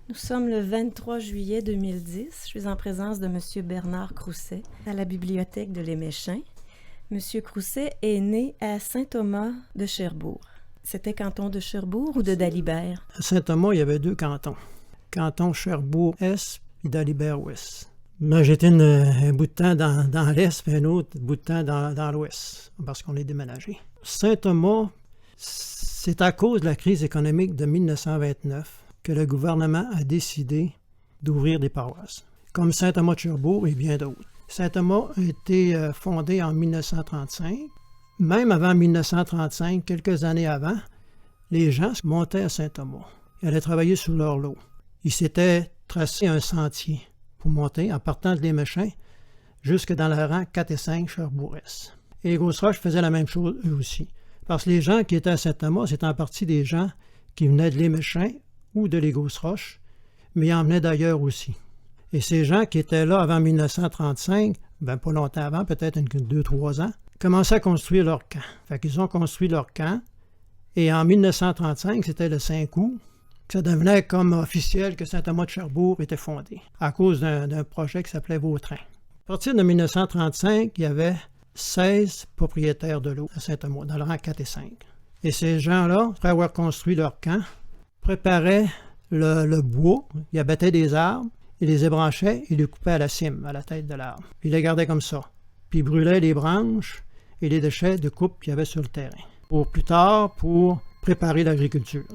Nous sommes le 23 juillet 2010. Je suis en présence de M. Bernard Crousset à la bibliothèque de l'Éméchin. M. Crousset est né à Saint-Thomas de Cherbourg. C'était canton de Cherbourg ou de Dalibert? À Saint-Thomas, il y avait deux cantons. Canton Cherbourg-Est et Dalibert-Ouest. Moi, j'étais un bout de temps dans l'Est, puis un autre bout de temps dans l'Ouest, parce qu'on est déménagé. Saint-Thomas, c'est à cause de la crise économique de 1929 que le gouvernement a décidé d'ouvrir des paroisses, comme Saint-Thomas de Cherbourg et bien d'autres. Saint-Thomas a été fondé en 1935. Même avant 1935, quelques années avant, les gens montaient à Saint-Thomas. Ils allaient travailler sur leur lot. Ils s'étaient tracé un sentier pour monter en partant de l'Éméchin jusque dans le rang 4 et 5 Cherbourg-Est. Et les Grosses-Roches faisaient la même chose eux aussi. Parce que les gens qui étaient à Saint-Thomas, c'était en partie des gens qui venaient de l'Éméchin ou de les Grosses-Roches, mais ils en venaient d'ailleurs aussi. Et ces gens qui étaient là avant 1935, pas longtemps avant, peut-être 2-3 ans, commençaient à construire leur camp. Fait qu'ils ont construit leur camp, et en 1935, c'était le 5 août, que ça devenait comme officiel que Saint-Thomas de Cherbourg était fondé, à cause d'un projet qui s'appelait Vautrin. À partir de 1935, il y avait 16 propriétaires de l'eau à Saint-Thomas, dans le rang 4 et 5. Et ces gens-là, après avoir construit leur camp, préparaient le bois, ils abattaient des arbres, ils les ébranchaient et les coupaient à la cime, à la tête de l'arbre. Puis ils les gardaient comme ça. Puis ils brûlaient les branches et les déchets de coupe qu'il y avait sur le terrain. Pour plus tard, pour préparer l'agriculture.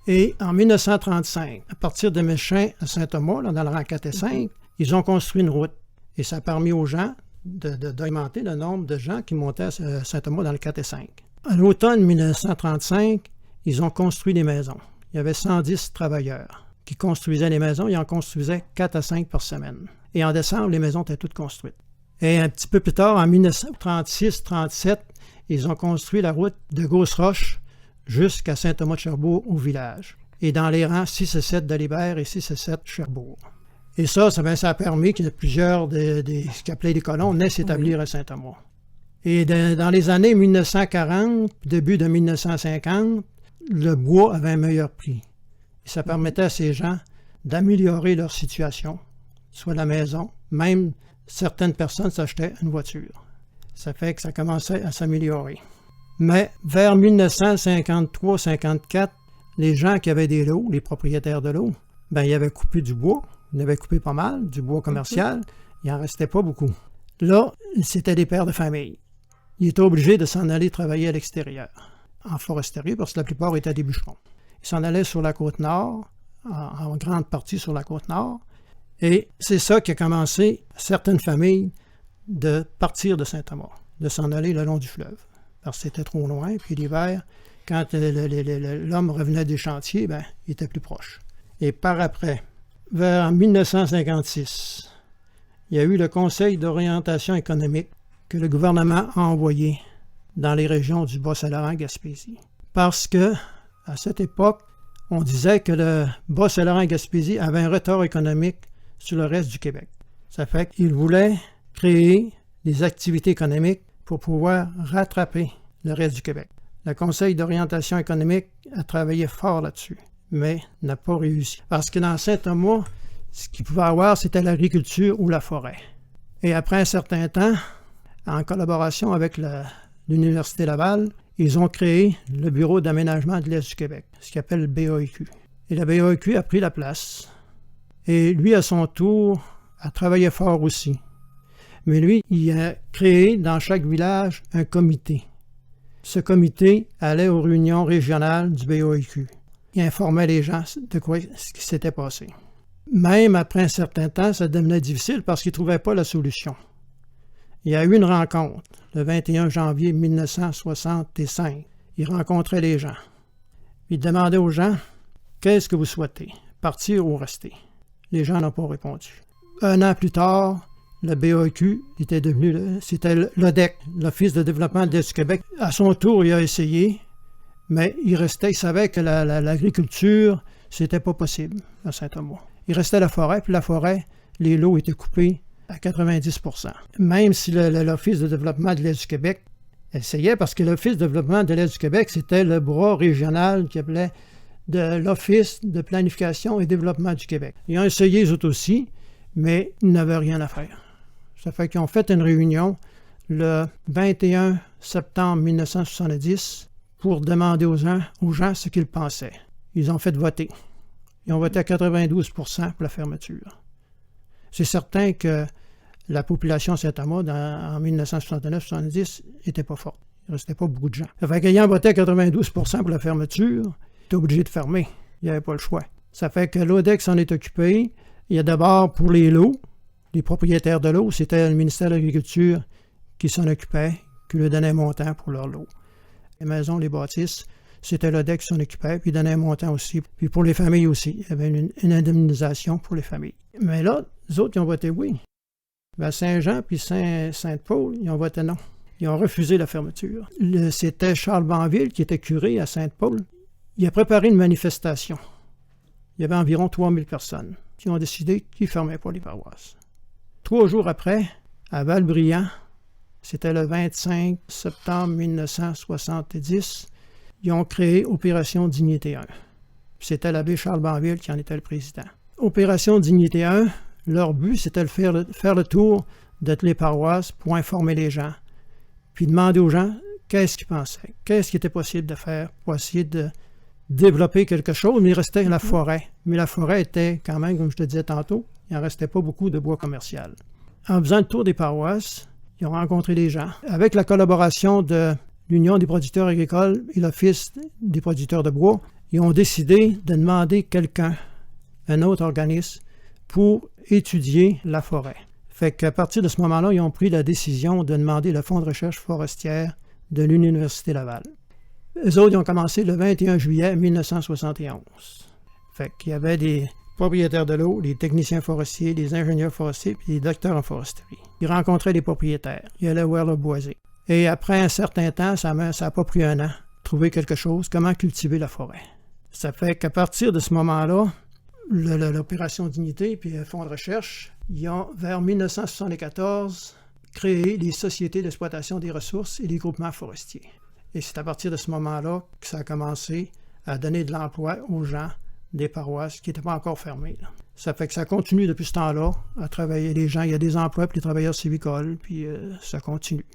Et en 1935, à partir de Méchin à Saint-Thomas, là, dans le rang 4 et 5, ils ont construit une route. Et ça a permis aux gens d'augmenter le nombre de gens qui montaient à Saint-Thomas dans le 4 et 5. À l'automne 1935, ils ont construit des maisons. Il y avait 110 travailleurs qui construisaient les maisons. Ils en construisaient 4 à 5 par semaine. Et en décembre, les maisons étaient toutes construites. Et un petit peu plus tard, en 1936-37, ils ont construit la route de Grosses-Roches jusqu'à Saint-Thomas de Cherbourg au village. Et dans les rangs 6 et 7 Dalibert et 6 et 7 Cherbourg. Et ça a permis que plusieurs ce qu'ils appelaient des colons naissent s'établir à Saint-Thomas. Et dans les années 1940, début de 1950, le bois avait un meilleur prix. Et ça permettait à ces gens d'améliorer leur situation, soit la maison, même certaines personnes s'achetaient une voiture. Ça fait que ça commençait à s'améliorer. Mais vers 1953-54, les gens qui avaient des lots, les propriétaires de lots, ils avaient coupé du bois. Ils avaient coupé pas mal, du bois commercial. Il n'en restait pas beaucoup. Là, c'était des pères de famille. Ils étaient obligés de s'en aller travailler à l'extérieur, en foresterie, parce que la plupart étaient des bûcherons. Ils s'en allaient sur la côte nord, en grande partie sur la côte nord. Et c'est ça qui a commencé certaines familles de partir de Saint-Thomas, de s'en aller le long du fleuve. Parce que c'était trop loin, puis l'hiver, quand l'homme revenait des chantiers, il était plus proche. Et par après, vers 1956, il y a eu le Conseil d'orientation économique que le gouvernement a envoyé dans les régions du Bas-Saint-Laurent-Gaspésie. Parce que, à cette époque, on disait que le Bas-Saint-Laurent-Gaspésie avait un retard économique sur le reste du Québec. Ça fait qu'ils voulaient créer des activités économiques pour pouvoir rattraper le reste du Québec. Le Conseil d'orientation économique a travaillé fort là-dessus, mais n'a pas réussi. Parce que dans Saint-Thomas, ce qu'il pouvait avoir, c'était l'agriculture ou la forêt. Et après un certain temps, en collaboration avec l'Université Laval, ils ont créé le Bureau d'aménagement de l'Est du Québec, ce qu'ils appellent le BAEQ. Et le BAEQ a pris la place. Et lui, à son tour, a travaillé fort aussi. Mais lui, il a créé dans chaque village un comité. Ce comité allait aux réunions régionales du BAEQ. Il informait les gens de ce qui s'était passé. Même après un certain temps, ça devenait difficile parce qu'ils ne trouvaient pas la solution. Il y a eu une rencontre le 21 janvier 1965. Il rencontrait les gens. Il demandait aux gens, « Qu'est-ce que vous souhaitez, partir ou rester? » Les gens n'ont pas répondu. Un an plus tard, le BAEQ était devenu, c'était l'ODEC, l'Office de développement de l'Est du Québec. À son tour, il a essayé, mais il savait que l'agriculture, c'était pas possible à Saint-Thomas. Il restait la forêt, puis la forêt, les lots étaient coupés à 90%. Même si l'Office de développement de l'Est du Québec essayait, parce que l'Office de développement de l'Est du Québec, c'était le bras régional qui appelait de l'Office de planification et développement du Québec. Ils ont essayé, eux autres aussi, mais ils n'avaient rien à faire. Ça fait qu'ils ont fait une réunion le 21 septembre 1970 pour demander aux gens ce qu'ils pensaient. Ils ont fait voter. Ils ont voté à 92 % pour la fermeture. C'est certain que la population de Saint-Thomas en 1969-70 n'était pas forte. Il ne restait pas beaucoup de gens. Ça fait qu'ayant voté à 92 % pour la fermeture, ils étaient obligés de fermer. Il n'y avait pas le choix. Ça fait que l'ODEC s'en est occupé. Il y a d'abord pour les lots, les propriétaires de l'eau, c'était le ministère de l'Agriculture qui s'en occupait, qui leur donnait un montant pour leur lot. Les maisons, les bâtisses, c'était l'ODEC qui s'en occupait, puis il donnait un montant aussi. Puis pour les familles aussi, il y avait une indemnisation pour les familles. Mais là, les autres, ils ont voté oui. Ben Saint-Jean puis Sainte-Paul, ils ont voté non. Ils ont refusé la fermeture. C'était Charles Banville, qui était curé à Sainte-Paul. Il a préparé une manifestation. Il y avait environ 3000 personnes qui ont décidé qu'ils ne fermaient pas les paroisses. 3 jours après, à Val-Briand, c'était le 25 septembre 1970, ils ont créé Opération Dignité 1. C'était l'abbé Charles Banville qui en était le président. Opération Dignité 1, leur but, c'était de faire le tour de toutes les paroisses pour informer les gens, puis demander aux gens qu'est-ce qu'ils pensaient, qu'est-ce qui était possible de faire pour essayer de développer quelque chose, mais il restait la forêt. Mais la forêt était quand même, comme je te disais tantôt, il n'en restait pas beaucoup de bois commercial. En faisant le tour des paroisses, ils ont rencontré des gens. Avec la collaboration de l'Union des producteurs agricoles et l'Office des producteurs de bois, ils ont décidé de demander quelqu'un, un autre organisme, pour étudier la forêt. Fait qu'à partir de ce moment-là, ils ont pris la décision de demander le fonds de recherche forestière de l'Université Laval. Eux autres, ils ont commencé le 21 juillet 1971. Fait qu'il y avait des propriétaires de l'eau, les techniciens forestiers, les ingénieurs forestiers, puis les docteurs en foresterie. Ils rencontraient les propriétaires. Ils allaient voir leur boisé. Et après un certain temps, ça n'a pas pris un an, trouver quelque chose, comment cultiver la forêt. Ça fait qu'à partir de ce moment-là, l'Opération Dignité puis le Fonds de recherche, ils ont, vers 1974, créé les sociétés d'exploitation des ressources et les groupements forestiers. Et c'est à partir de ce moment-là que ça a commencé à donner de l'emploi aux gens des paroisses qui n'étaient pas encore fermées. Ça fait que ça continue depuis ce temps-là à travailler les gens. Il y a des emplois pour les travailleurs civicoles, puis ça continue.